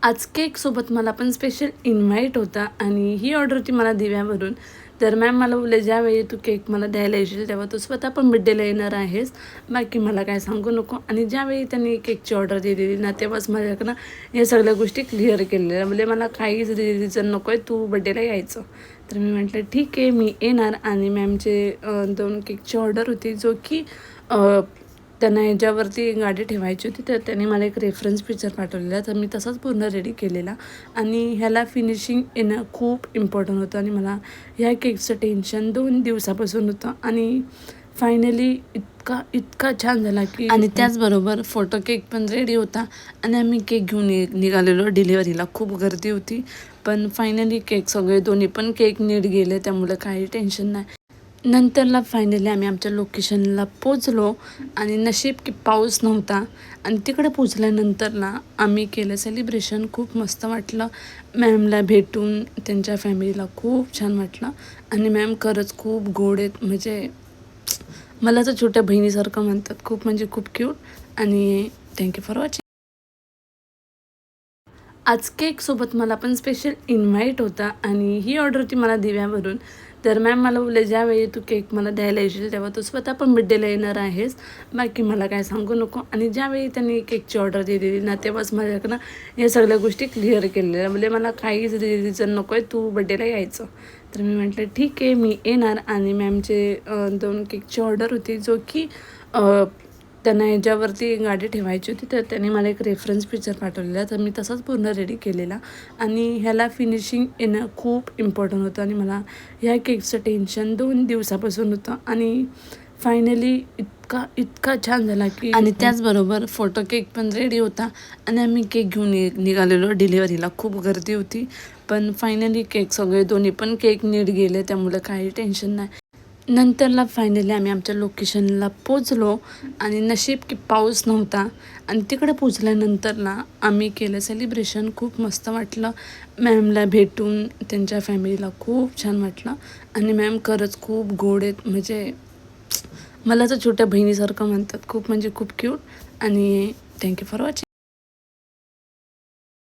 आज केकसोबत मला पण स्पेशल इन्व्हाइट होता आणि ही ऑर्डर होती मला दिव्यावरून. तर मॅम मला बोलले ज्यावेळी तू केक मला द्यायला येशील तेव्हा तू स्वतः पण बड्डेला येणार आहेस, बाकी मला काय सांगू नको. आणि ज्यावेळी त्यांनी केकची ऑर्डर दिलेली ना तेव्हाच माझ्याकडनं या सगळ्या गोष्टी क्लिअर केलेल्या. म्हणजे मला काहीच रिझन नको आहे, तू बड्डेला यायचं. तर मी म्हटलं ठीक आहे मी येणार. आणि मॅमचे 2 केकची ऑर्डर होती जो की त्यांना ह्याच्यावरती गाडी ठेवायची होती. तर त्यांनी मला एक रेफरन्स पिक्चर पाठवलेला, तर मी तसाच पूर्ण रेडी केलेला. आणि ह्याला फिनिशिंग येणं खूप इम्पॉर्टंट होतं आणि मला ह्या केकचं टेन्शन 2 दिवसापासून होतं. आणि फायनली इतका छान झाला की आणि त्याचबरोबर फोटो केक पण रेडी होता. आणि आम्ही केक घेऊन निघालेलो डिलिव्हरीला. खूप गर्दी होती, पण फायनली केक सगळे दोन्ही पण केक नीट गेले, त्यामुळे काही टेन्शन नाही. नंतरला फायनली आम्ही आमच्या लोकेशनला पोचलो आणि नशीब की पाऊस नव्हता. आणि तिकडे पोचल्यानंतर आम्ही केलं सेलिब्रेशन. खूप मस्त वाटलं. मॅमला भेटून त्यांच्या फॅमिलीला खूप छान वाटलं. आणि मॅम खरंच खूप गोड आहेत, म्हणजे मला तर छोट्या बहिणीसारखं म्हणतात. खूप म्हणजे खूप क्यूट. आणि थँक्यू फॉर वॉचिंग. आज केकसोबत मला पण स्पेशल इन्व्हाइट होता आणि ही ऑर्डर होती मला दिव्यावरून. तर मॅम मला बोलले ज्यावेळी तू केक मला द्यायला येशील तेव्हा तू स्वतः पण बड्डेला येणार आहेस, बाकी मला काय सांगू नको. आणि ज्यावेळी त्यांनी केकची ऑर्डर दिलेली ना तेव्हाच माझ्याकडनं या सगळ्या गोष्टी क्लिअर केलेल्या. म्हणजे मला काहीच रिझन नको आहे, तू बड्डेला यायचं. तर मी म्हटलं ठीक आहे मी येणार. आणि मॅमचे 2 केकची ऑर्डर होती जो की त्यांना ह्याच्यावरती गाडी ठेवायची होती. तर त्यांनी मला एक रेफरन्स पिक्चर पाठवलेला, तर मी तसाच पूर्ण रेडी केलेला. आणि ह्याला फिनिशिंग येणं खूप इम्पॉर्टंट होतं आणि मला ह्या केकचं टेन्शन 2 दिवसापासून होतं. आणि फायनली इतका छान झाला की आणि त्याचबरोबर फोटो केक पण रेडी होता. आणि आम्ही केक घेऊन निघालेलो डिलिव्हरीला. खूप गर्दी होती, पण फायनली केक सगळे दोन्ही पण केक नीट गेले, त्यामुळे काही टेन्शन नाही. नंतरला फायनली आम्ही आमच्या लोकेशनला पोचलो आणि नशीब की पाऊस नव्हता. आणि तिकडे पोचल्यानंतर आम्ही केलं सेलिब्रेशन. खूप मस्त वाटलं. मॅमला भेटून त्यांच्या फॅमिलीला खूप छान वाटलं. आणि मॅम खरंच खूप गोड आहेत, म्हणजे मला तर छोट्या बहिणीसारखं म्हणतात. खूप म्हणजे खूप क्यूट. आणि थँक्यू फॉर वॉचिंग.